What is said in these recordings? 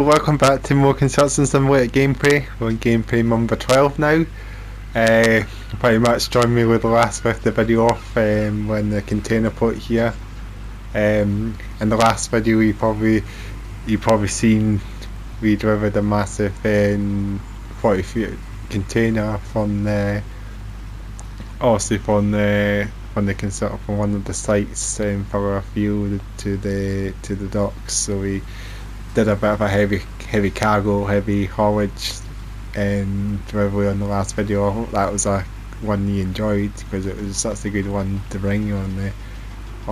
Welcome back to more Construction Simulator gameplay. We're on gameplay number 12 now. Pretty much joined me with the last bit of the video off when the container put here. In the last video you probably seen we delivered a massive 40 feet container from obviously from one of the sites for our field to the docks. So we did a bit of a heavy cargo, heavy haulage delivery on the last video. I hope that was a one you enjoyed, because it was such a good one to bring you on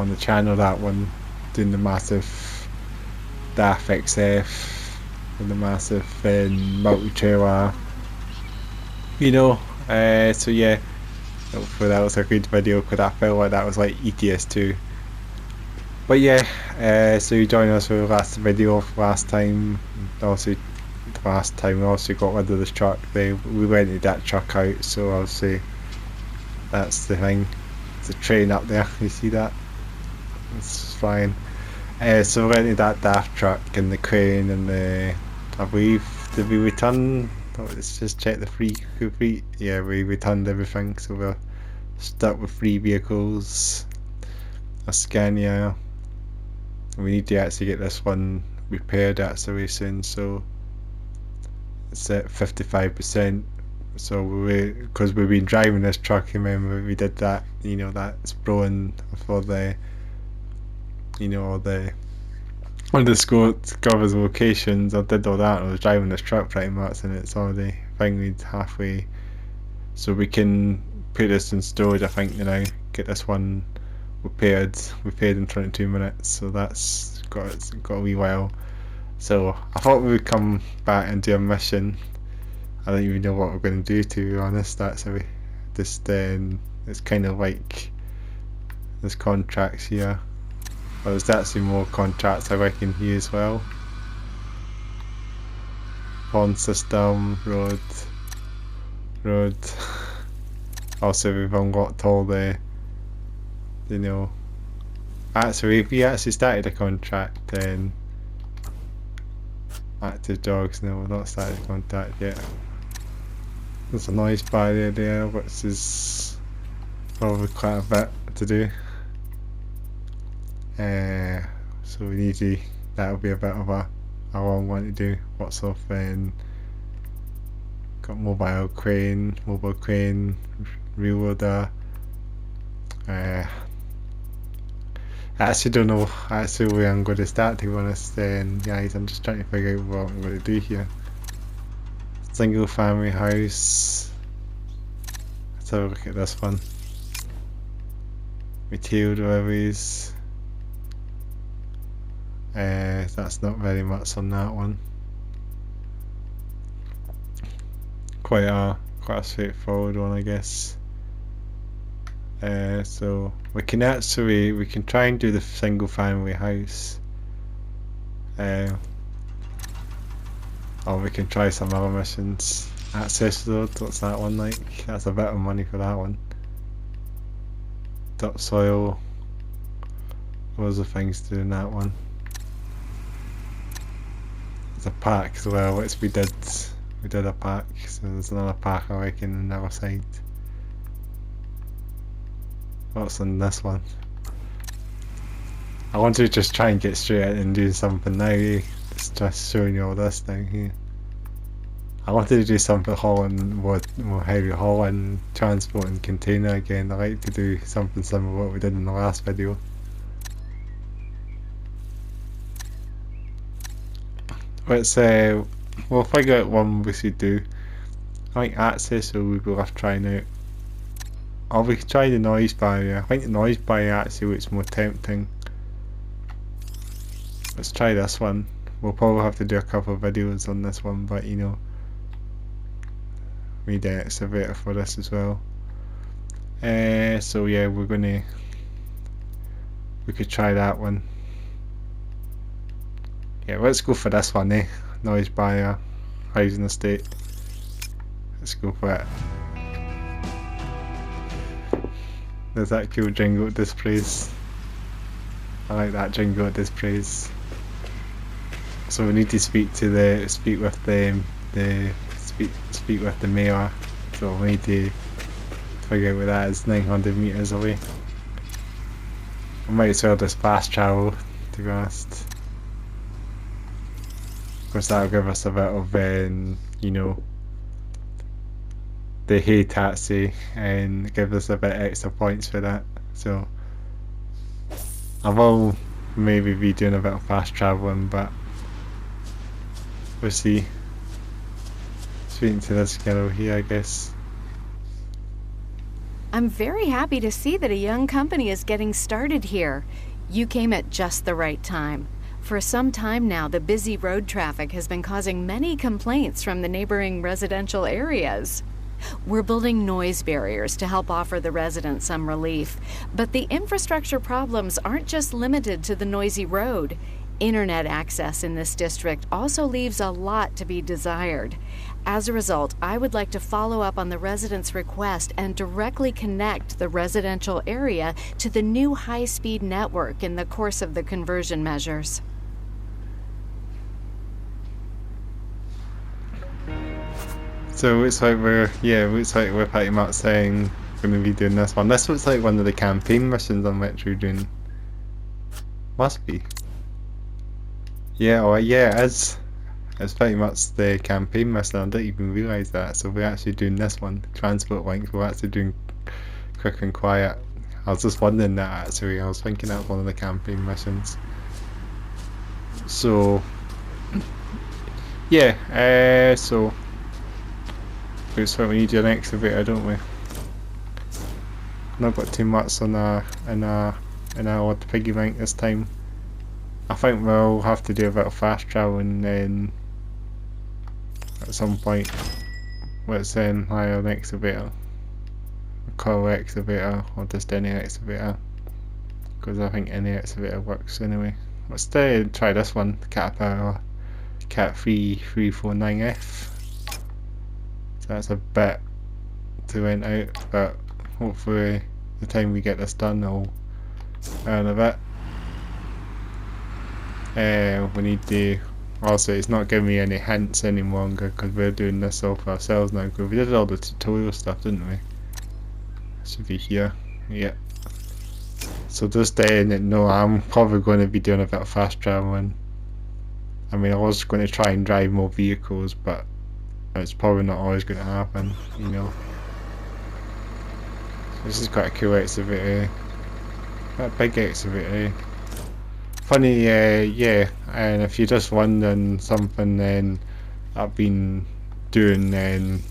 the channel. That one, doing the massive DAF XF and the massive multi-trailer, so yeah, hopefully that was a good video, because I felt like that was like ETS2. But yeah, so you joined us for the last video of last time. Obviously, the last time we also got rid of this truck. We rented that truck out, so obviously that's the thing. It's a train up there, you see that? It's flying. So we rented that DAF truck and the crane and I believe, did we return? Let's just check the free. Yeah, we returned everything, so we're stuck with 3 vehicles. A Scania. We need to actually get this one repaired actually soon, so it's at 55%. So because we've been driving this truck, remember we did that, that's blowing for the, all the covers locations. I did all that. I was driving this truck pretty much, and it's already finally halfway, so we can put this in storage. I think now get this one repaired in 22 minutes, so that's got a wee while. So I thought we would come back and do a mission. I don't even know what we're going to do, to be honest. Actually, just it's kind of like there's contracts here. Well, there's actually more contracts I reckon here as well. Pond system, road. Also, we've unlocked all the, actually, if we actually started a contract, then active dogs. No, we've not started a contract yet. There's a noise barrier there, which is probably quite a bit to do. So we need to, that'll be a bit of a long one to do. What's off got mobile crane, rear loader. I actually don't know where I'm going to start, to be honest, guys. I'm just trying to figure out what I'm going to do here. Single family house. Let's have a look at this one. Material deliveries. That's not very much on that one. Quite a straightforward one, I guess. So we can try and do the single family house, or we can try some other missions. Access road, what's that one like? That's a bit of money for that one. Topsoil, loads of things to do in that one. There's a park as well, which we did a park, so there's another park I reckon on the other side. What's on this one? I want to just try and get straight out and do something now, It's just showing you all this down here. I wanted to do something hauling, more heavy hauling, transporting container again. I like to do something similar to what we did in the last video. Let's we'll figure out one we should do. I think access, so we'll be worth trying out. Or we could try the noise barrier. I think the noise barrier actually looks more tempting. Let's try this one. We'll probably have to do a couple of videos on this one, but we need an excavator for this as well. So yeah, we could try that one. Yeah, let's go for this one, noise barrier, housing estate. Let's go for it. There's that cool jingle it displays. I like that jingle it displays. So we need to speak with the mayor. So we need to figure out where that is. 900 meters away. I might as well just fast travel, to be honest. Of course, that'll give us a bit of, you know, the hay taxi, and give us a bit extra points for that. So I will maybe be doing a bit of fast traveling, but we'll see. Speaking to this girl here, I guess. I'm very happy to see that a young company is getting started here. You came at just the right time. For some time now, the busy road traffic has been causing many complaints from the neighboring residential areas. We're building noise barriers to help offer the residents some relief. But the infrastructure problems aren't just limited to the noisy road. Internet access in this district also leaves a lot to be desired. As a result, I would like to follow up on the residents' request and directly connect the residential area to the new high-speed network in the course of the conversion measures. So it's like we're pretty much saying we're going to be doing this one. This looks like one of the campaign missions on which we're doing. Must be. Yeah, or yeah, it is. It's pretty much the campaign mission. I didn't even realise that. So we're actually doing this one, Transport Link. We're actually doing Quick and Quiet. I was just wondering that actually. I was thinking that was one of the campaign missions. So yeah, so looks like we need an excavator, don't we? Not got too much on in our odd piggy bank this time. I think we'll have to do a bit of fast travelling then at some point. Let's then hire an excavator, a coal excavator, or just any excavator, because I think any excavator works anyway. Let's try this one, Caterpillar Cat 3349F. So that's a bit to rent out, but hopefully the time we get this done I'll earn a bit. We need to, also it's not giving me any hints any longer because we're doing this all for ourselves now, because we did all the tutorial stuff, didn't we? Should be here, yeah. So just no, I'm probably going to be doing a bit of fast travelling. I mean, I was going to try and drive more vehicles, but it's probably not always going to happen, you know. This is quite a cool excavator, quite a big excavator. Funny, yeah, and if you're just wondering something then I've been doing, then,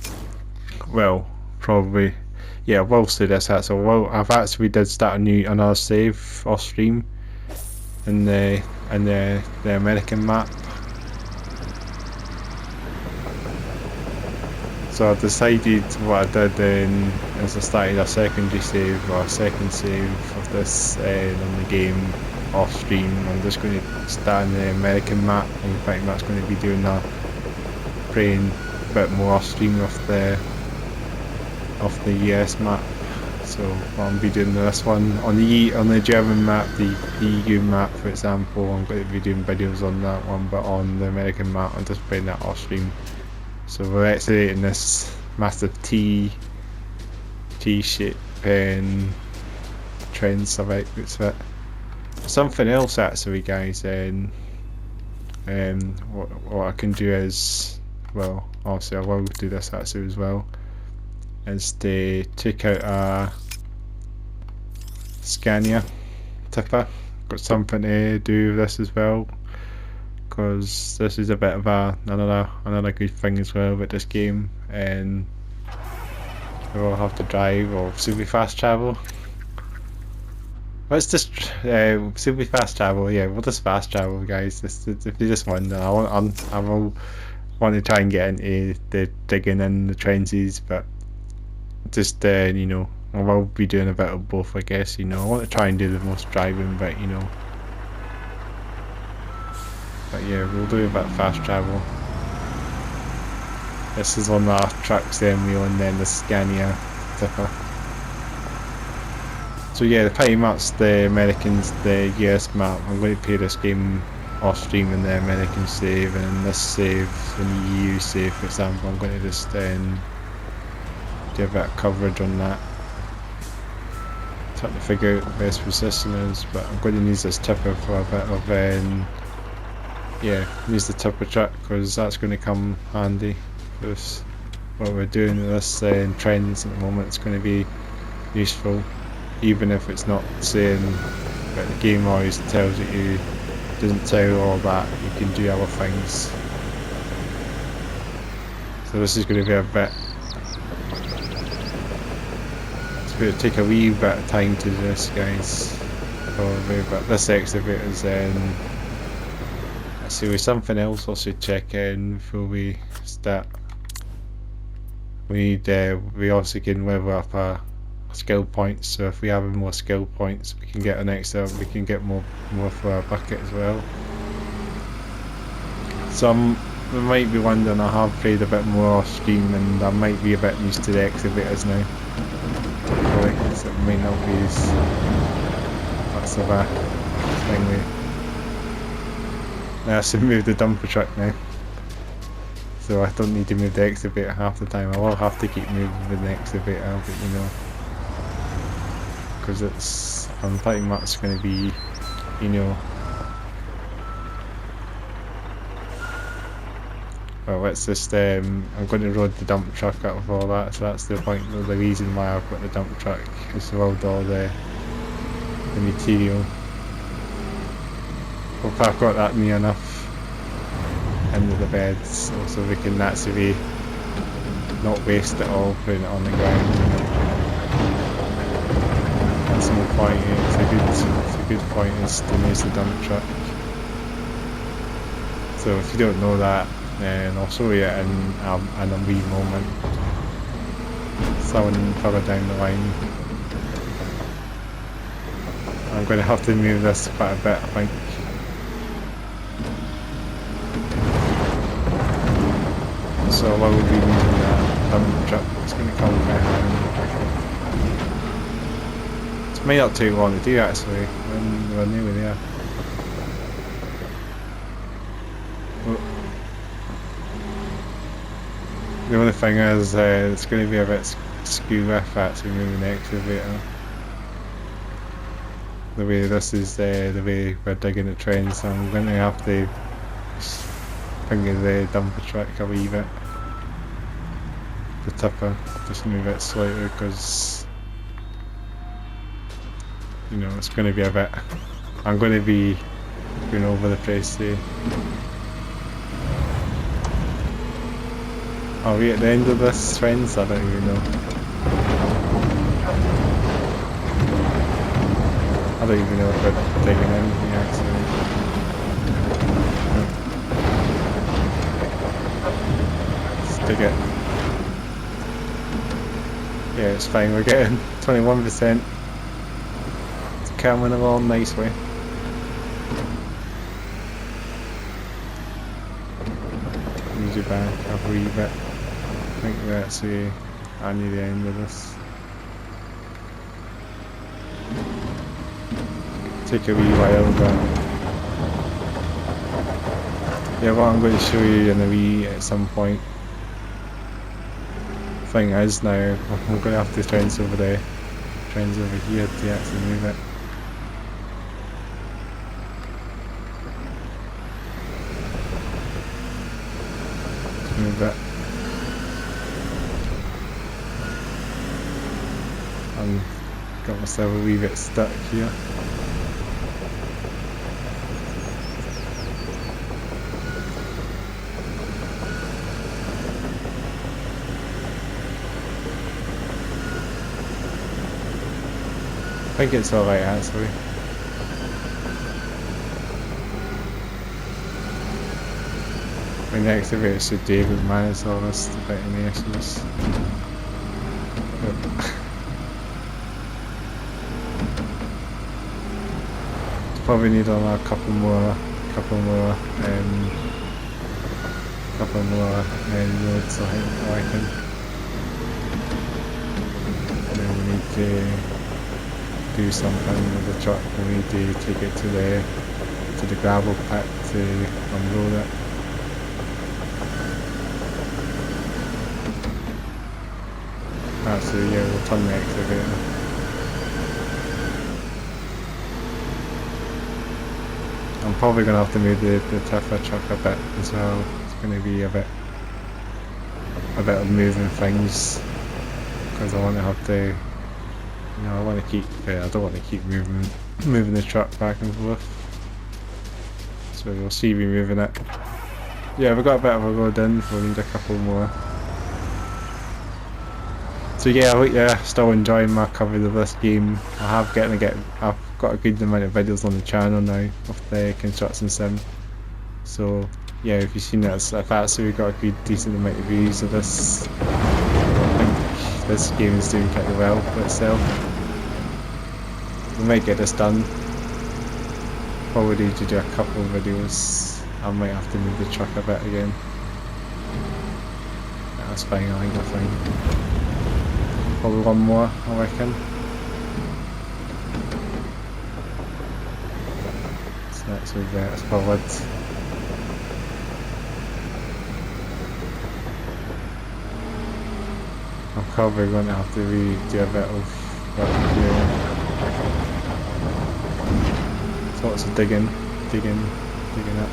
well, probably, yeah, we'll see this out. So, well, I've actually did start another save off stream in the American map. So I decided what I did then is I started a secondary save, or a second save of this on the game off stream. I'm just going to start on the American map, and pretty much going to be doing that, playing a bit more off stream of the US map. So I'll be doing this one on the German map, the EU map for example. I'm going to be doing videos on that one, but on the American map I'm just playing that off stream. So we're excavating this massive T-shape trend survey. It's it. Something else actually, guys. What I can do is, well, obviously I will do this actually as well, is to take out a Scania tipper. Got something to do with this as well, because this is a bit of another good thing as well with this game, and we will have to drive, or super fast travel. Let's just super fast travel. Yeah, we'll just fast travel, guys. If you just wonder, I will want to try and get into the digging in the trenches, but just you know, I will be doing a bit of both, I guess. You know, I want to try and do the most driving bit, you know. But yeah, we'll do a bit of fast travel. This is on our trucks then, and then the Scania tipper. So yeah, pretty much the US map. I'm going to play this game off stream in the American save, and in this save, in the EU save for example, I'm going to just do a bit of coverage on that. Trying to figure out the best position is, but I'm going to use this tipper for a bit of use the tipper truck because that's going to come handy for us. What we're doing with this trends at the moment, it's going to be useful, even if it's not saying that the game always tells you, doesn't tell you all that, you can do other things. So this is going to be a bit, it's going to take a wee bit of time to do this, guys, probably, but this excavator's let's see, with something else I should check in before we start. We also can level up our skill points, so if we have more skill points we can get we can get more for our bucket as well. So we might be wondering, I have played a bit more off stream and I might be a bit used to the excavators now. So it might not be as much of a thing with. Now I should move the dumper truck now. So I don't need to move the excavator half the time. I will have to keep moving the excavator, but you know, because I'm pretty much going to be, you know, well, let's just I'm going to load the dump truck out of all that, so that's the point, the reason why I've got the dump truck, is to load all the material. Hope I've got that near enough into the beds, so we can actually not waste it all putting it on the ground. That's no point. It's a good point is to use the dump truck. So if you don't know that, then I'll show you in a wee moment. Someone further down the line. I'm going to have to move this quite a bit, I think. So I will be using that dump truck. It's going to come behind. It may not take long to do actually, when we're nearly there. Well, the only thing is, it's going to be a bit skew with actually moving the excavator. The way this is the way we're digging the train, so I'm going to have to finger the dumper truck a wee bit. The tipper, just move it slightly because, you know, it's going to be a bit, I'm going to be going over the place there. Are we at the end of this fence? I don't even know. I don't even know if we're digging anything actually. Let's dig it. Yeah, it's fine, we're getting 21%. It's coming along nicely. Use your back a wee bit. I think we're actually near the end of this. Take a wee while, but yeah, what I'm going to show you in a wee at some point. Thing is now, I'm going to have to trains over there, trains over here to actually move it. Let's move it. I've got myself a wee bit stuck here. I think it's alright actually. The next excavator should David manage all this without any issues. Probably need a couple more loads, I reckon. And then we need to do something with the truck. We need to take it to the to the gravel pit to unload it. Actually, yeah, we'll turn the excavator. I'm probably going to have to move the tipper truck a bit as well. It's going to be a bit of moving things, because I want to have to, you know, I want to keep, I don't want to keep moving the truck back and forth. So you'll see me moving it. Yeah, we've got a bit of a road in, we'll need a couple more. So yeah, I hope you're still enjoying my coverage of this game. I've got a good amount of videos on the channel now of the construction sim. So yeah, if you've seen it, if actually we've got a good decent amount of views of this, I think this game is doing pretty well for itself. We might get this done. Probably need to do a couple of videos. I might have to move the truck a bit again. That's fine, I think I'm fine. Probably one more, I reckon. So that's with that forward. I'm probably going to have to redo a bit of work here. Lots of digging up.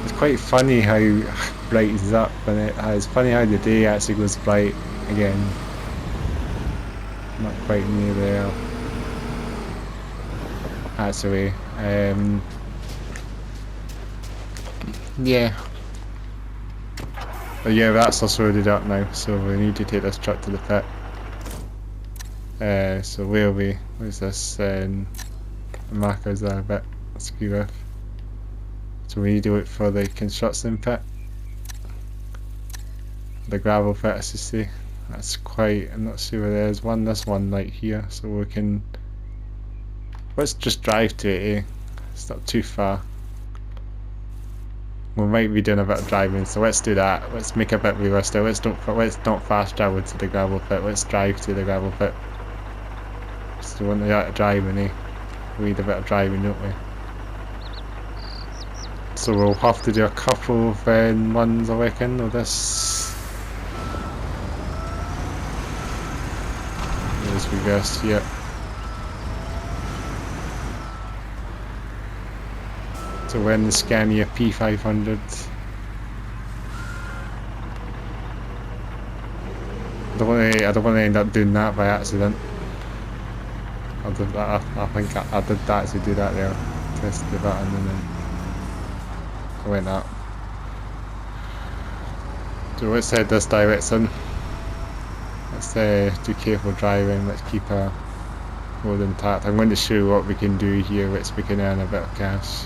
It's quite funny how bright it's up, and it's funny how the day actually goes bright again. Not quite near there. Actually, yeah. But yeah, that's us loaded up now, so we need to take this truck to the pit. So where's this? The markers are a bit screwy with. So we need to look for the construction pit. The gravel pit, as you see. That's quite, I'm not sure where there's one, this one right here, so we can, let's just drive to it, eh? It's not too far. We might be doing a bit of driving, so let's do that. Let's make a bit realistic. Let's not fast travel to the gravel pit, let's drive to the gravel pit. So when we are driving, eh? We need a bit of driving, don't we? So we'll have to do a couple of ones, I reckon, of this. As reversed, yeah. So we're in the Scania P500. I don't want to end up doing that by accident. I think I did actually do that there. Press the button and then I went up. So let's head this direction. Let's do careful driving, let's keep our road intact. I'm going to show you what we can do here, which we can earn a bit of cash.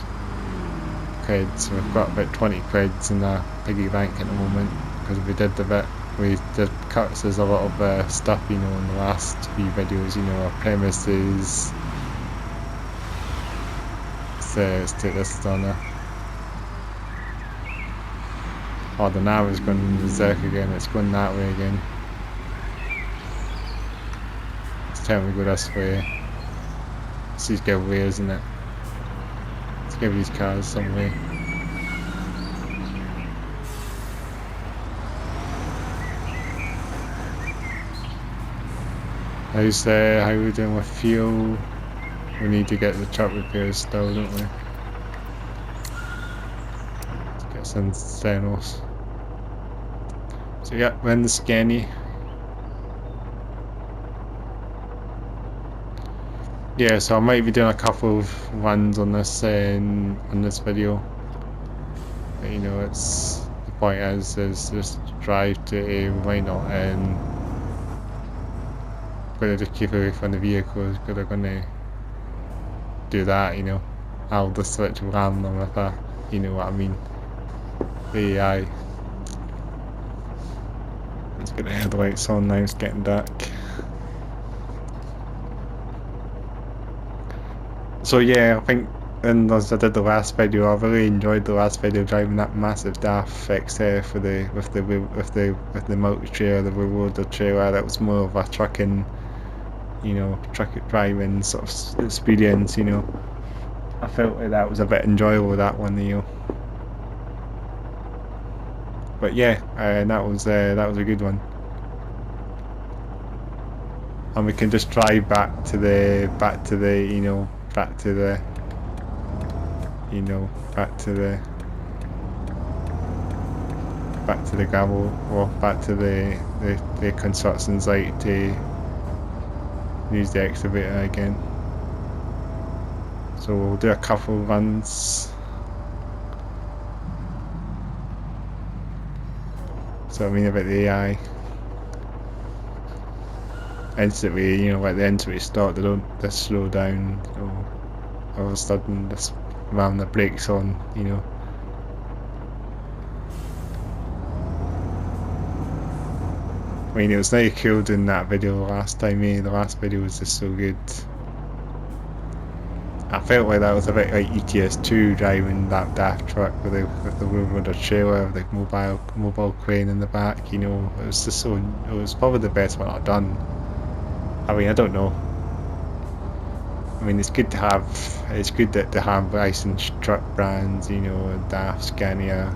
Quid, so we've got about 20 quids in our piggy bank at the moment, because we did cut us a lot of stuff, you know, in the last few videos, you know, our premises. Let's take this on there. Oh, the nav is going berserk again, it's going that way again. Time we go this way. It's these giveaways, isn't it? Let's give these cars some way. How are we doing with fuel? We need to get the truck repairs still, don't we? Let's get some Senos. So yeah, we're in the Scania. Yeah, so I might be doing a couple of ones on this video. But, you know, it's the point is just drive to a why not, and gonna just keep away from the vehicles because they're gonna do that, you know. I'll just switch around them with a, you know what I mean. The AI. Let's get the headlights on now. It's getting dark. So yeah, I think, and as I did the last video, I really enjoyed the last video driving that massive DAF XF with the multi trailer, the rewarder trailer. That was more of a trucking, you know, truck driving sort of experience, you know. I felt like that was a bit enjoyable, that one, But yeah, that was a good one. And we can just drive back to the back to the back to the gravel, or back to the construction site to use the excavator again. So we'll do a couple runs. So I mean about the AI. Instantly, like the instant we start, they don't just slow down, or all of a sudden just ram the brakes on, I mean, it was very cool doing that video last time, The last video was just so good. I felt like that was a bit like ETS2 driving that daft truck with the road trailer, with the mobile crane in the back, It was just so, it was probably the best one I've done. I mean, I don't know. I mean, it's good to have licensed truck brands, DAF, Scania,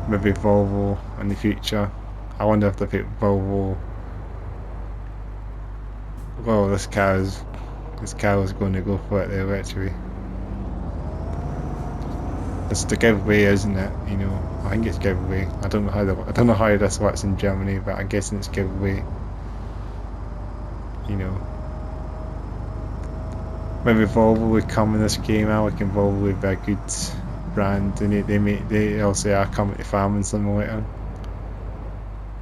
maybe Volvo in the future. I wonder if they put Volvo. Well, this car is going to go for it there, actually. It's the giveaway, isn't it? I think it's giveaway. I don't know how this works in Germany, but I'm guessing it's giveaway. Maybe Volvo would come in this game. I reckon Volvo would be a good brand. They also are coming to Farming Simulator.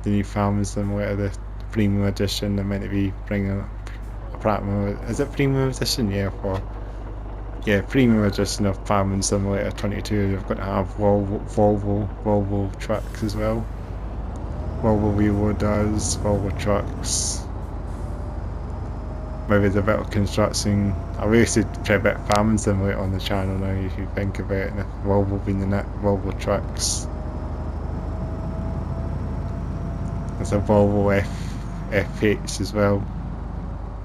The new Farming Simulator, the premium edition. They're meant to be bringing a platinum. Is it premium edition? Yeah, premium edition of Farming Simulator 22. They've got to have Volvo trucks as well. Volvo Wheeler does, Volvo trucks. Maybe the bit of construction. I really should try a bit of Farming Simulator on the channel now, if you think about it, and if Volvo being the Volvo trucks. There's a Volvo F8 as well,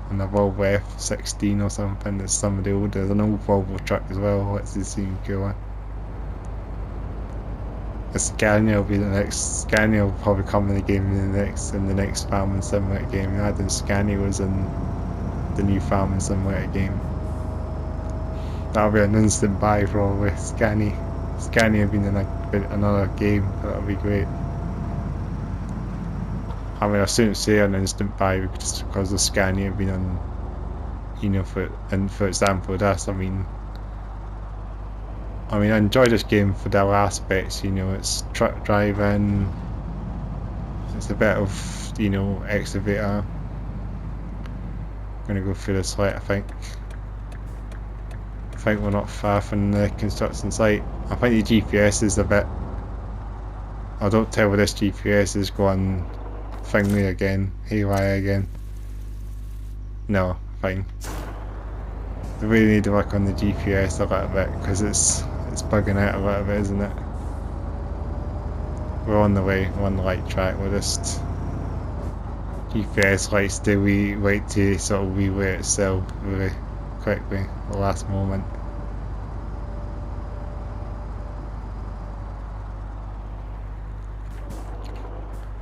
and a Volvo F16 or something. There's some of the old, there's an old Volvo truck as well. Let's just see cooler. Scania will be the next. Scania will probably come in the game in the next Farming Simulator game. I think Scania was in the new Farming Simulator game. That'll be an instant buy probably. Scania being in another game. That'll be great. I mean, I shouldn't say an instant buy just because of Scania being on, for example, this. I mean, I enjoy this game for the other aspects. It's truck driving. It's a bit of excavator. I'm gonna go through this light. I think we're not far from the construction site. I think the GPS is a bit. I don't tell where this GPS is going. Thingy again, haywire again. No, fine. We really need to work on the GPS a little bit because it's bugging out a little bit, isn't it? We're on the way, we're on the right track. We're just GPS likes to wait to sort of reweigh itself really quickly at the last moment.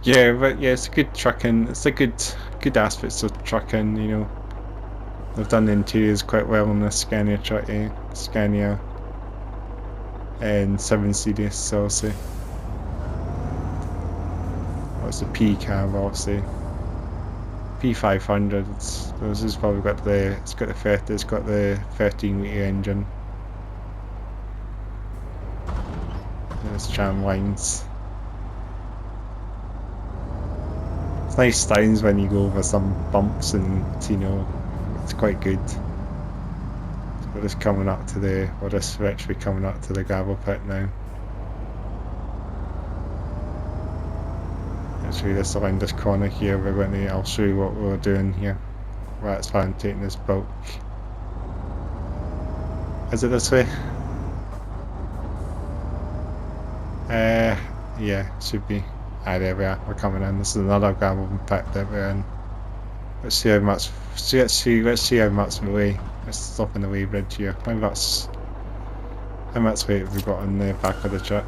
Yeah, but yeah, it's a good trucking. It's a good aspects of trucking. They've done the interiors quite well on the Scania truck, Scania and 7 Series, obviously. What's the P cab, obviously? P500. This has probably got it's got the 13-meter engine. There's tram lines. It's nice sounds when you go over some bumps, and it's quite good. So we're just actually coming up to the gravel pit now. Actually, just around this corner here, I'll show you what we're doing here. Right, it's fine, taking this bulk. Is it this way? Yeah, it should be. There we are, we're coming in. This is another gravel pit that we're in. Let's see how much we weigh. let's stop on the way bridge here. How much weight have we got on the back of the truck?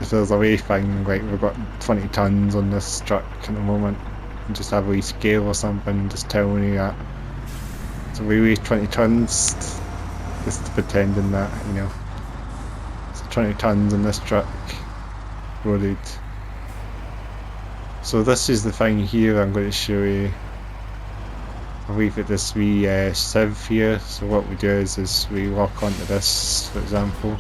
If there's a way thing, like we've got 20 tons on this truck at the moment, and just have a wee scale or something, just telling you that. So we weigh 20 tons, just pretending that, you know. So 20 tons on this truck, loaded. So this is the thing here I'm going to show you. We've got this wee sieve here, so what we do is we walk onto this, for example.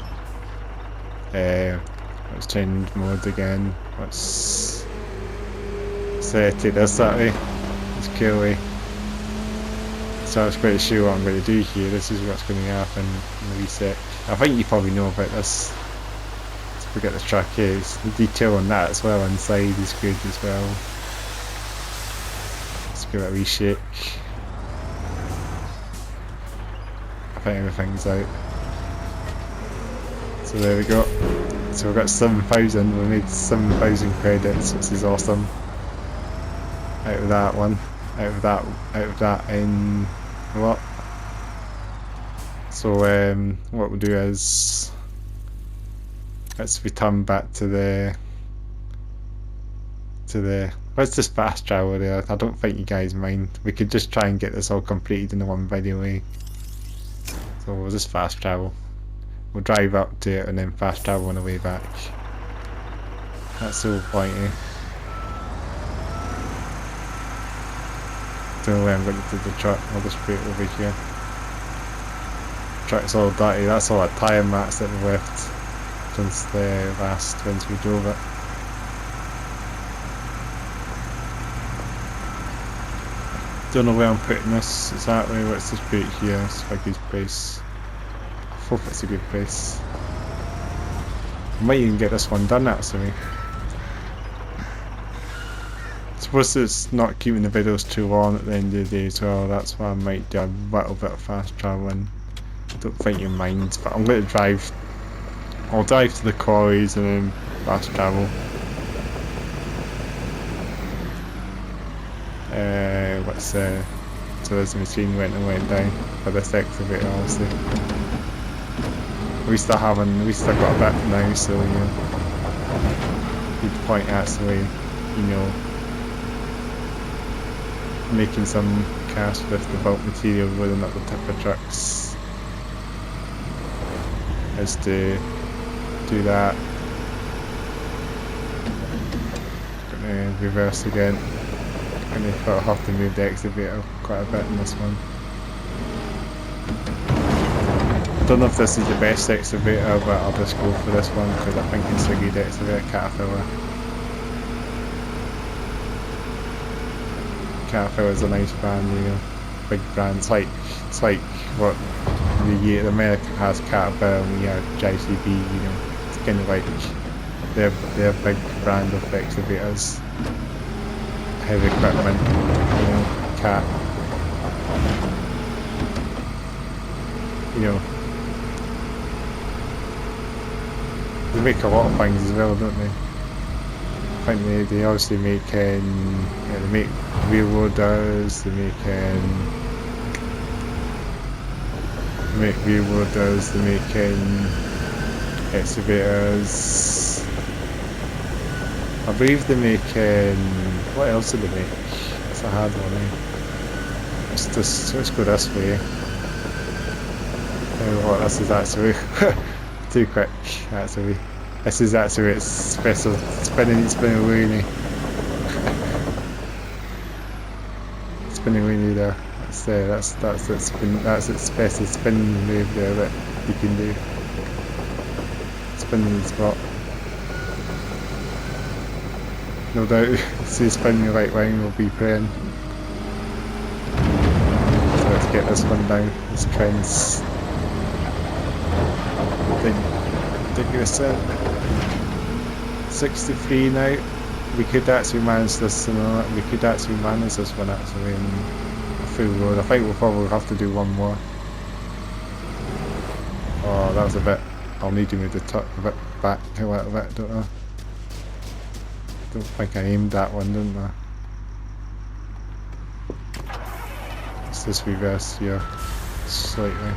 Let's change mode again. Let's take this that way. Let's kill away. So I was going to show you what I'm going to do here. This is what's going to happen in the reset. I think you probably know about this. Let's forget the track here. The detail on that as well inside is good as well. Let's give it a wee shake. I think everything's out. So there we go. So we've got 7,000. We made 7,000 credits, which is awesome. Out of that one. Out of that in a lot. So what we'll do is let's return back to the let's just fast travel there. I don't think you guys mind. We could just try and get this all completed in the one video way. So we'll just fast travel. We'll drive up to it and then fast travel on the way back. That's so pointy. Don't know where I'm going to do the truck. I'll just put it over here. Truck's all dirty. That's all our tyre mats that we left since the last once we drove it. Don't know where I'm putting this exactly. Let's just put it here. It's a good place. I hope it's a good place. I might even get this one done actually. I suppose it's not keeping the videos too long at the end of the day as well. That's why I might do a little bit of fast travelling. Don't think you mind, but I'm going to drive. I'll drive to the quarries and then fast travel. So this machine went down for this excavator obviously. We still got a bit now, so you know, good point actually, you know, making some cash with the bulk material loading up the tipper trucks is to do that. Gonna reverse again. And I'll have to move the excavator quite a bit in this one. I don't know if this is the best excavator, but I'll just go for this one because I think it's a good excavator. Caterpillar's a nice brand, you know, big brand. It's like what the America has Caterpillar and we have JCB, you know. It's kind of like their big brand of excavators. Heavy equipment, you know, cat, you know, they make a lot of things as well, don't they? I think they obviously make they make wheel loaders, they make wheel loaders, they make excavators. I believe they make, what else do they make? It's a hard one, eh? Let's go this way. What, this is actually too quick, actually. This is actually its special spinning wheelie. Spinning wheelie there. That's its special spin move there that you can do. Spinning the spot. No doubt, see spinning the right line will be praying. So let's get this one down, this trend's ridiculous. 63 now. We could actually manage this, we could actually manage this one actually in a full load. I think we'll probably have to do one more. Oh, that was a bit, I'll need to move the truck a bit back a little bit, don't I? Don't think I aimed that one, didn't I? just reverse here slightly.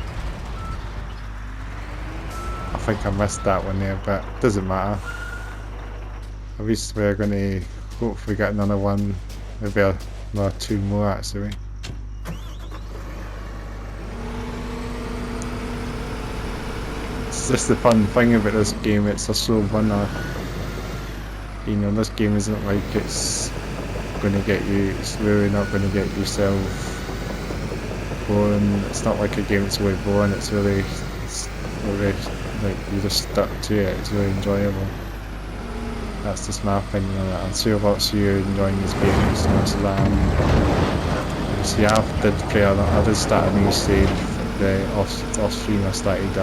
I think I missed that one there, but it doesn't matter. At least we're going to hopefully get another one, maybe another 2 more actually. It's just the fun thing about this game, it's a slow runner. You know, this game isn't like it's going to get you, it's really not going to get yourself boring. It's not like a game that's really boring, it's really like you're just stuck to it, it's really enjoyable. That's just my opinion on it. I'm sure lots of you are enjoying this game as much as I am. See, I did play on it, I did start a new save off stream. I started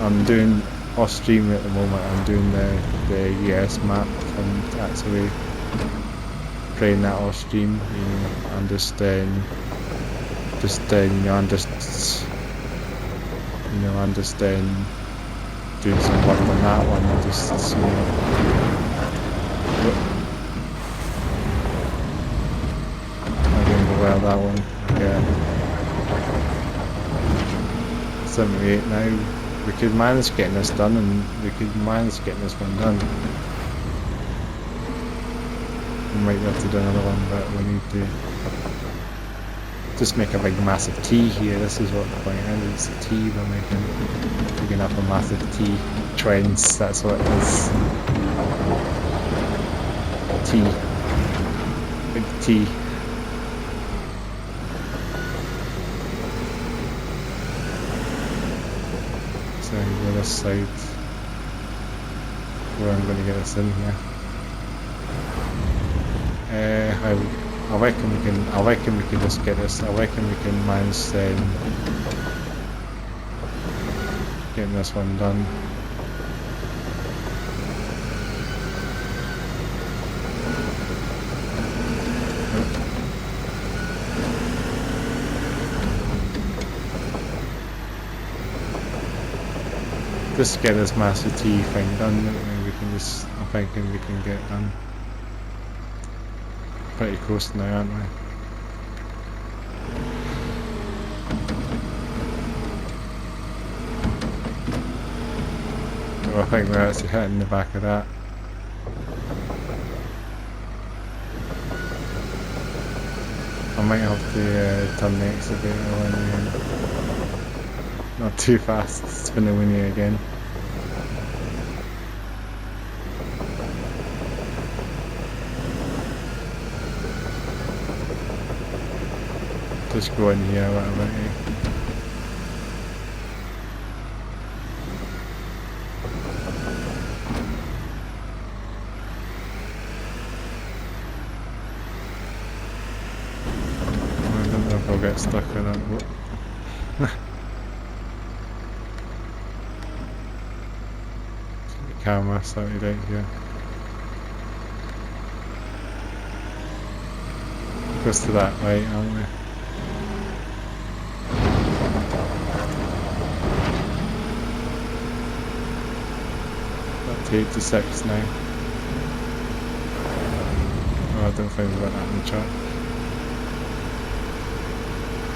I'm doing off stream at the moment. I'm doing the US map. I'm actually playing that off stream. You know, I'm just doing some work on that one. I don't know where that one. Yeah. 78 now. We could manage getting this done, and we could manage getting this one done. We might have to do another one, but we need to just make a big massive T here. This is what the point is. It's a T we're making. We're gonna have a massive T. Trends, that's what it is. T. Big T. So go this side where I'm going to get this in here. I reckon we can just get this. I reckon we can manage getting this one done. Just get this master T thing done, and we can just, I'm thinking we can get it done. Pretty close now, aren't we? Oh, I think we're actually hitting the back of that. I might have to turn the excavator on. Not too fast, spin the winnie again. Just go in here, whatever. I don't know if I'll get stuck with that. Camera slightly right here. Goes to that right, aren't we? Up to 86 now. Oh, I don't think we've got that in the chat.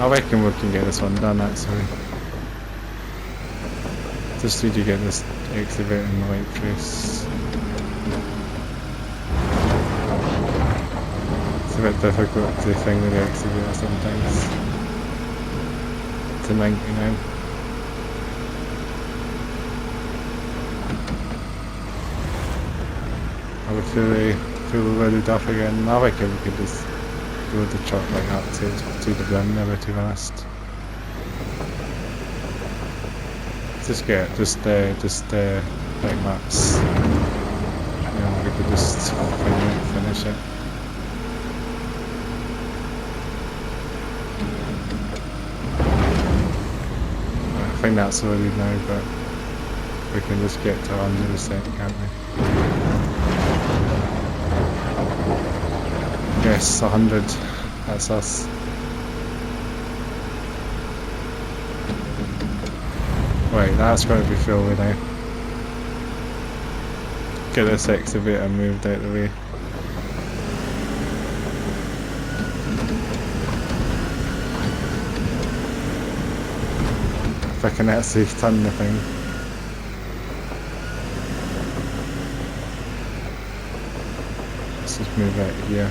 I reckon we can get this one done actually. Just need to get this excavator in the right place. It's a bit difficult to thing with the excavator sometimes. It's a 90 now. Are we fully loaded up again? I reckon we could just load the truck like that to the brim, never to be honest. Just like maps. You know, we could just finish it. I think that's loaded now, but we can just get to 100%, can't we? Yes, 100. That's us. Right, that's going to be full now. Get this excavator moved out of the way. if I can actually turn the thing. Let's just move out here.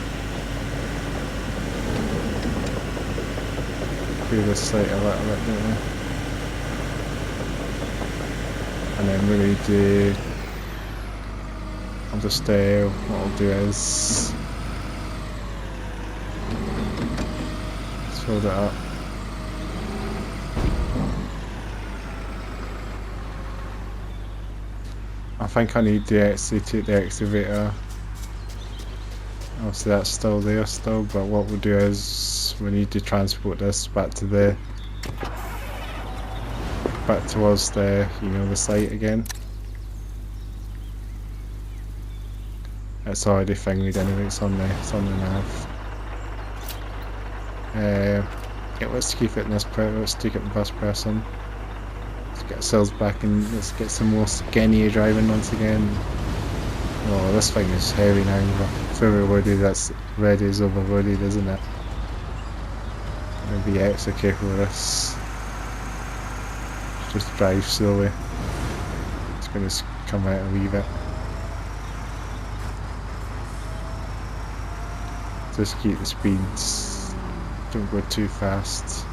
Clear this site a little bit, don't we? And then we need to, I'll just what I'll do is let's fill that up. I think I need to actually take the excavator. Obviously that's still there still, but what we'll do is we need to transport this back towards the, you know, the site again. It's already thingied anyway, it's on the nav. Yeah, let's keep it in this let's take it in first person. Let's get ourselves back and let's get some more skinny driving once again. Oh, this thing is heavy now. For everybody that's ready is overloaded, isn't it? I'm gonna be extra careful with this. Just drive slowly. It's gonna come out a wee bit. Just keep the speeds. Don't go too fast.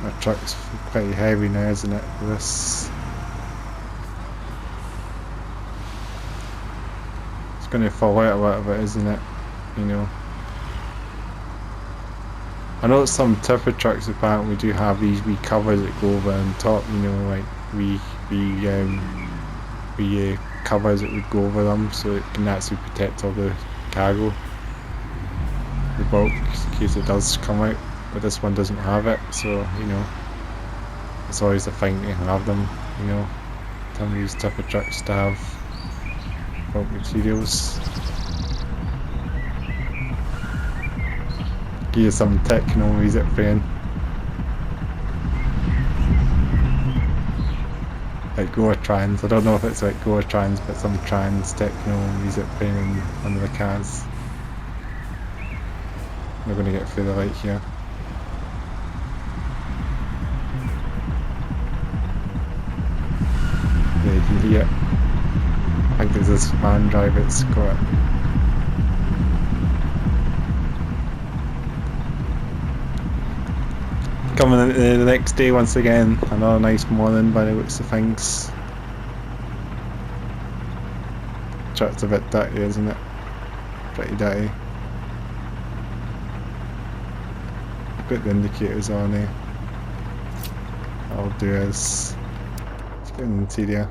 My truck's quite heavy now, isn't it? For this. It's going to fall out a little bit, isn't it? You know. I know some tipper trucks apparently do have these wee covers that go over on top. You know, like wee covers that would go over them, so it can actually protect all the cargo, the bulk, in case it does come out. But this one doesn't have it, so you know, it's always a thing to have them. You know, some of these tipper trucks to have bulk materials. Give you some techno music playing. Like Goa Trans, I don't know if it's like Goa Trans, but some trans techno music playing in one of the cars. We're going to get through the light here. Yeah, you can hear it. I think there's this van drive, it's got coming into the next day once again. Another nice morning by the looks of things. Truck's a bit dirty, isn't it? Pretty dirty. Put the indicators on here. What I'll do is let's get in the interior.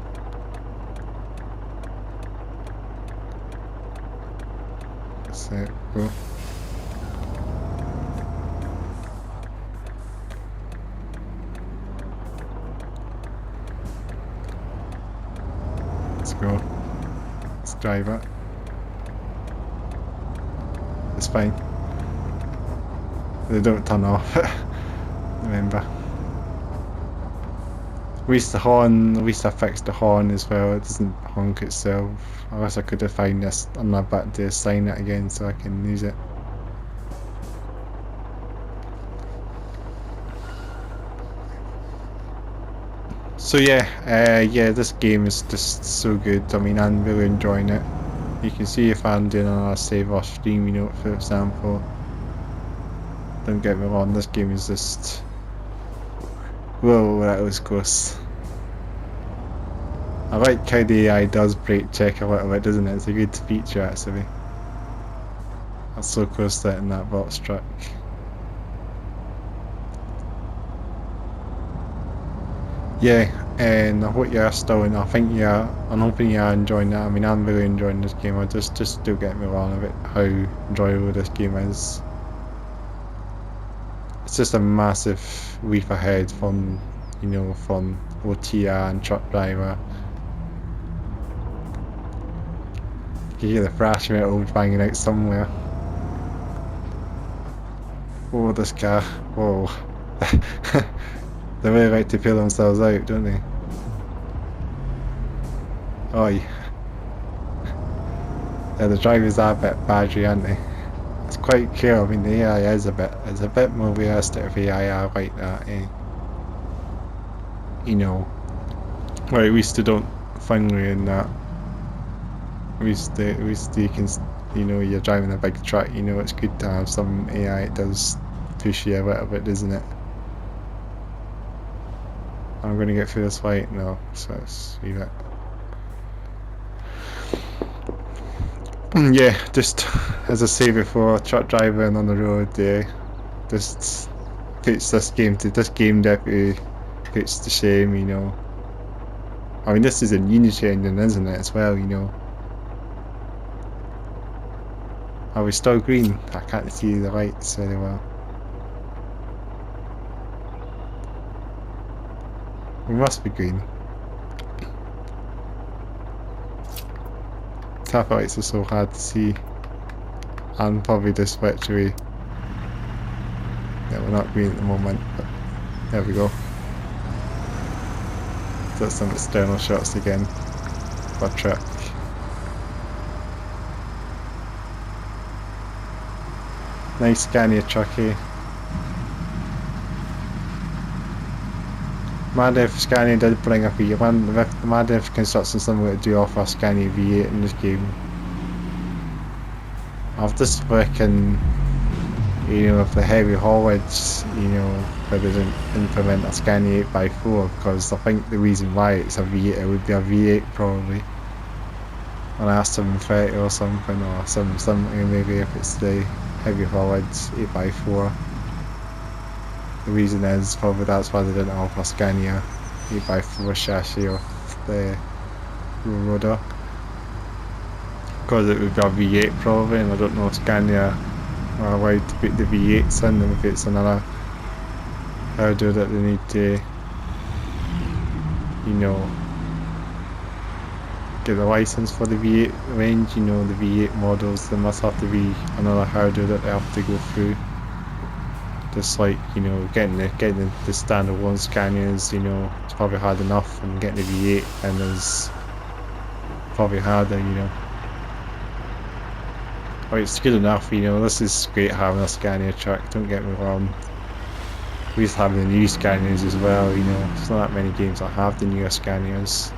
That's it, go. Let's go. Let's drive it. It's fine. They don't turn off. Remember. At least the horn, at least I fixed the horn as well. It doesn't honk itself. Unless I could have found this on my back to assign it again so I can use it. So yeah, this game is just so good. I mean, I'm really enjoying it. You can see if I'm doing another save or stream, you know, for example. Don't get me wrong, this game is just... Whoa, that was close. I like how the AI does brake check a little bit, doesn't it? It's a good feature actually. That's so close to it in that box truck. Yeah, and I hope you're still in. I'm hoping you're enjoying that. I mean, I'm really enjoying this game. Just don't get me wrong about how enjoyable this game is. It's just a massive leap ahead from, you know, from OTR and truck driver. You hear the thrash metal banging out somewhere. Oh, this car. Whoa. They really like to peel themselves out, don't they? Oh, yeah. Yeah, the drivers are a bit badgy, aren't they? It's quite cool. I mean, the AI is a bit more realistic of AI. I like that. You know, well, at least they don't finally in that. At least you can, you're driving a big truck. It's good to have some AI. It does push you a little bit, doesn't it? I'm going to get through this fight. No, so let's leave it. Yeah, just as I say before, truck driving on the road, just puts this game definitely puts to shame. I mean, this is a Unity engine, isn't it, as well? Are we still green? I can't see the lights very well. We must be green. Traffic lights are so hard to see. And probably the switch away. Yeah, we're not green at the moment, but there we go. That's some external shots again for a truck. Nice Scania trucky. Mad if Scania did bring a V8. Mad if Construction Simulator do offer a Scania V8 in this game. I've just working, with the heavy haulage, where they didn't implement a Scania 8x4, because I think the reason why it's a V8, it would be a V8 probably. An R730 or something, or something maybe if it's the heavy haulage 8x4. The reason is probably that's why they didn't offer Scania 8x4 chassis of the Rotor. Because it would be a V8 probably, and I don't know if Scania are allowed to put the V8s in, and if it's another hurdle that they need to, get the license for the V8 range, the V8 models, there must have to be another hurdle that they have to go through. Just like, getting the standalone Scanias, it's probably hard enough, and getting the V8 and is probably harder, Oh, it's good enough, this is great having a Scania truck, don't get me wrong. We used to have the new Scanias as well, there's not that many games that have the newer Scanias.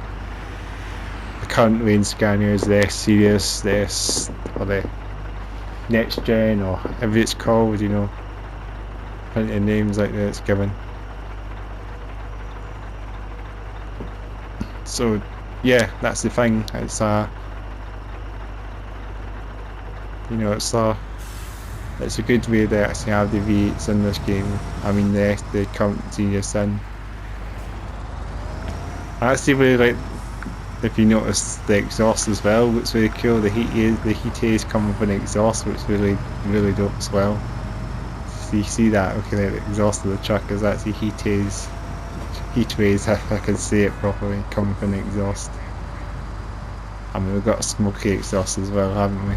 The current range Scanias, the S Series, or the Next Gen, or whatever it's called, plenty of names like that it's given. So, yeah, that's the thing, it's it's a good way to actually have the V8s in this game. I mean the current Genius in. I actually really like, if you notice, the exhaust as well, it's really cool. The heat haze come with an exhaust, which really dope as well. So you see that, okay, the exhaust of the truck is actually heat haze, if I can say it properly, come with an exhaust. I mean, we've got a smoky exhaust as well, haven't we?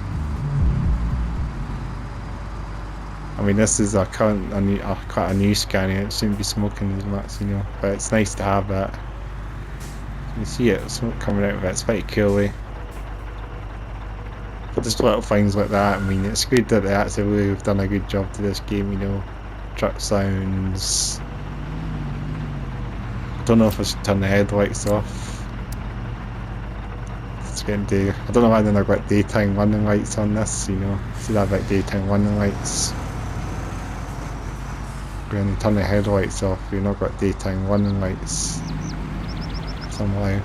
I mean, this is quite a new Scania. It shouldn't be smoking as much, but it's nice to have that. You can see it, smoke coming out of it. It's quite cool. But just little things like that. I mean, it's good that they actually really have done a good job to this game. Truck sounds. Don't know if I should turn the headlights off. It's getting day. I don't know why they've got daytime running lights on this. Should have like daytime running lights. When you turn the headlights off, you've not got daytime running lights somehow,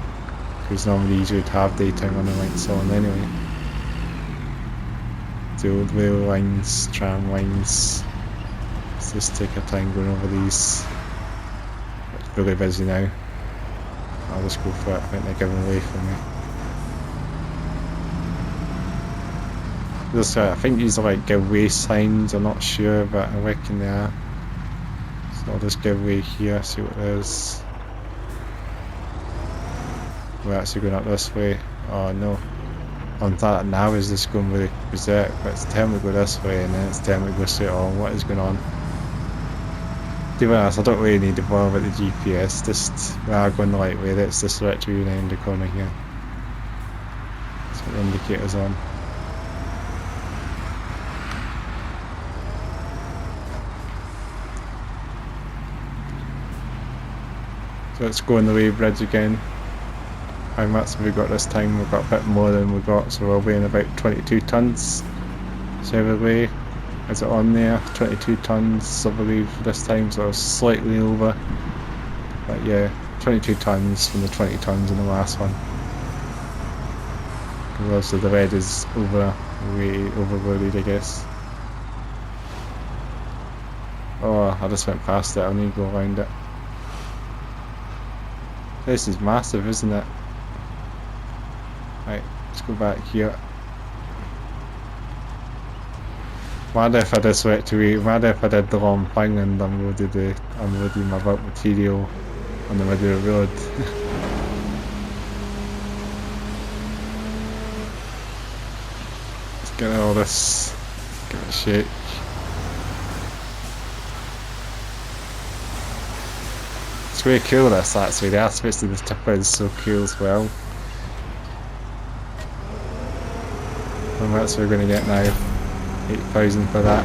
because normally you would have daytime running lights on anyway. The old rail lines, tram lines. Let's just take our time going over these. It's really busy now. I'll just go for it. I think they're giving away for me. I think these are like giveaway signs, I'm not sure, but I reckon they are. So I'll just give away here, see what it is. We're actually going up this way. Oh no. On that now is just going really berserk, but it's telling me to go this way and then it's telling me to go straight on. What is going on? To be honest, I don't really need to bother with the GPS, just we are going the right way. Let's just literally around the corner here. So the indicator's on. let's go on the way bridge again. How much have we got this time? We've got a bit more than we got, so we're weighing about 22 tons. Chevrolet, is it on there? 22 tons I believe this time, so slightly over. But yeah, 22 tons from the 20 tons in the last one. Because also the red is way overloaded, I guess. Oh, I just went past it, I need to go around it. This is massive, isn't it? Right, let's go back here. Mad if I just went to mad if I did the wrong thing and unloaded my bulk material on the middle of the road. Let's get all this, give it a shake. It's really cool this actually, the aspects of the tipper is so cool as well. And that's what we're going to get now. 8,000 for that.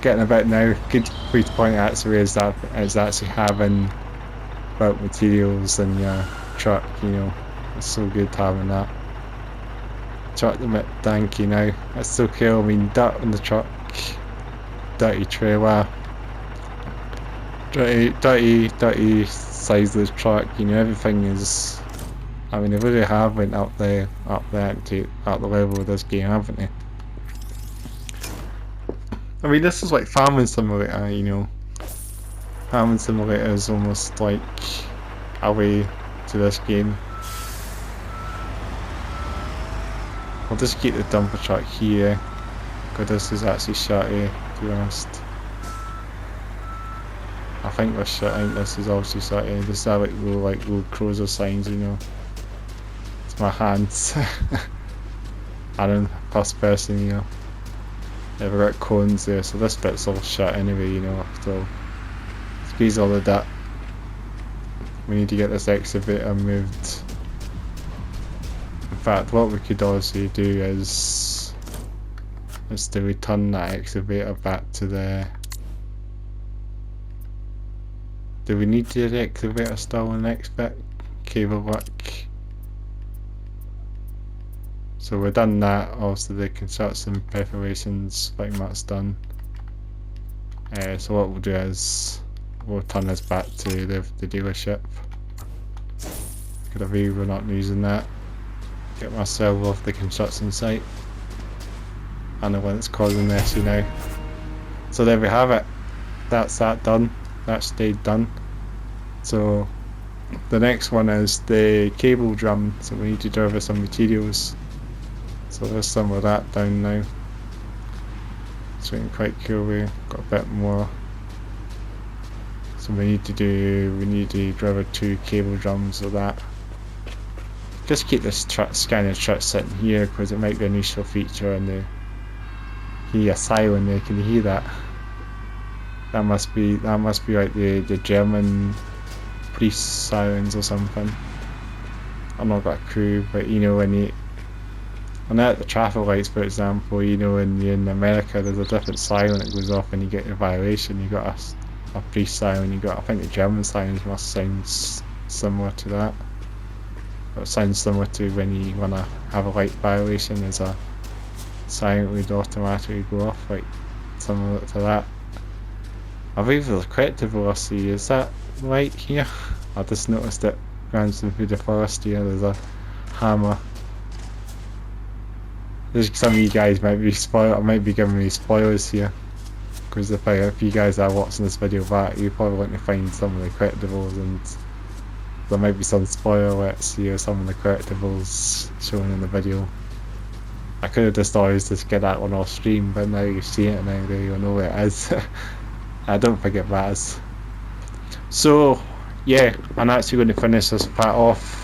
Getting about now. Good way to point actually is that it's actually having bulk materials in your truck, you know. It's so good having that. Truck a bit danky now. That's so cool. I mean, dirt in the truck, dirty trailer, dirty size of the truck, you know, everything is. I mean, they really have went up the level of this game, haven't they? I mean, this is like Farming Simulator, you know. Farming Simulator is almost like a way to this game. I'll just keep the dumper truck here, because this is actually shitty, to be honest. I think this is obviously shitty. This are like little cruiser signs, you know. It's my hands. And in first person, you know. Yeah, we've got cones there, so this bit's all shit anyway, you know, so squeeze all of that. We need to get this excavator moved. In fact, what we could also do is to return that excavator back to the... Do we need the excavator still in the next bit? Cable work. So we've done that, obviously the construction preparations pretty much done. So what we'll do is we'll turn this back to the dealership. Could have we're not using that. Get myself off the construction site. And the one that's causing the issue now. So there we have it. That's that done. That stayed done. So the next one is the cable drum. So we need to deliver some materials. So there's some of that down now. It's looking quite cool. We've got a bit more. So we need to deliver 2 cable drums of that. Just keep this scanner truck sitting here because it might be an useful feature and hear a siren there. Can you hear that? That must be like the German police sirens or something. I've not got a clue, but you know when at the traffic lights, for example, you know in America there's a different siren that goes off when you get a violation. You got a police siren. I think the German sirens must sound similar to that. But it sounds similar to when you want to have a light violation. There's a siren that would automatically go off, like similar to that. I believe there's corrective velocity. Is that right here? I just noticed it glancing through the forest here. There's a hammer. There's some of you guys might be I might be giving me spoilers here, because if you guys are watching this video back, you're probably going to find some of the correctables, and there might be some spoiler alerts here, some of the correctables shown in the video. I could have just always get that one off stream, but now you see it now, there you know where it is. I don't think it matters. So yeah, I'm actually going to finish this part off.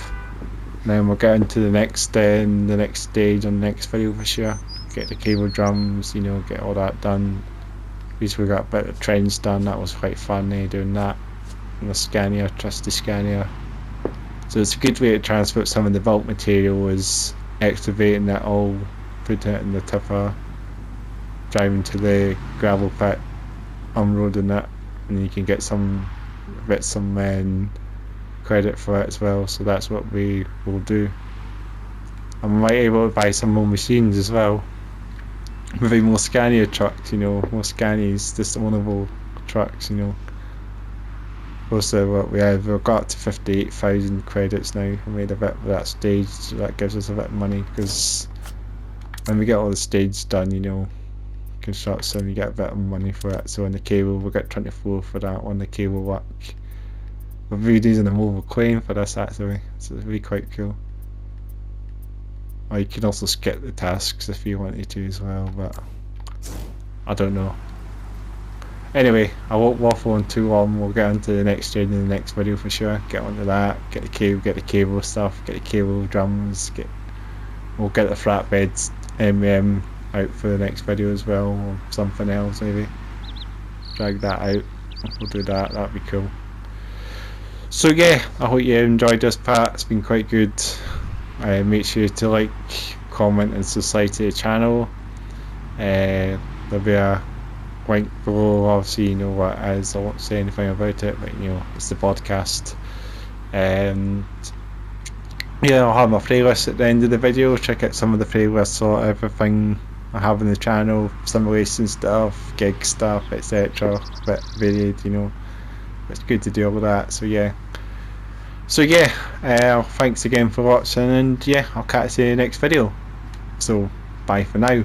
Then we'll get into the next stage on the next video for sure. Get the cable drums, you know, get all that done. At least we got a bit of trains done. That was quite fun, doing that. And the Scania, trusty Scania. So it's a good way to transport some of the bulk material is excavating it all, putting it in the tipper, driving to the gravel pit, unloading it, and then you can get some get some credit for it as well, so that's what we will do. I might be able to buy some more machines as well. Maybe more Scania trucks, more Scanias, just ownable trucks, Also, what we've got up to 58,000 credits now. We made a bit of that stage, so that gives us a bit of money, because when we get all the stage done, construction, you get a bit of money for it. So on the cable, we'll get 24 for that on the cable work. We're really using a mobile claim for this actually, so it's really quite cool. Or you can also skip the tasks if you wanted to as well, but I don't know. Anyway, I won't waffle on too long. We'll get into the next stage in the next video for sure. Get onto that, get the cable stuff, get the cable drums, we'll get the flatbeds out for the next video as well, or something else maybe. Drag that out. We'll do that, that'd be cool. So yeah, I hope you enjoyed this part. It's been quite good. Make sure to like, comment and subscribe to the channel. There'll be a link below, obviously you know what it is. I won't say anything about it, but it's the podcast. Yeah, I'll have my playlist at the end of the video. Check out some of the playlists or everything I have on the channel, simulation stuff, gig stuff, etc. Bit varied, It's good to do all of that. So yeah. Thanks again for watching, and yeah, I'll catch you in the next video. So bye for now.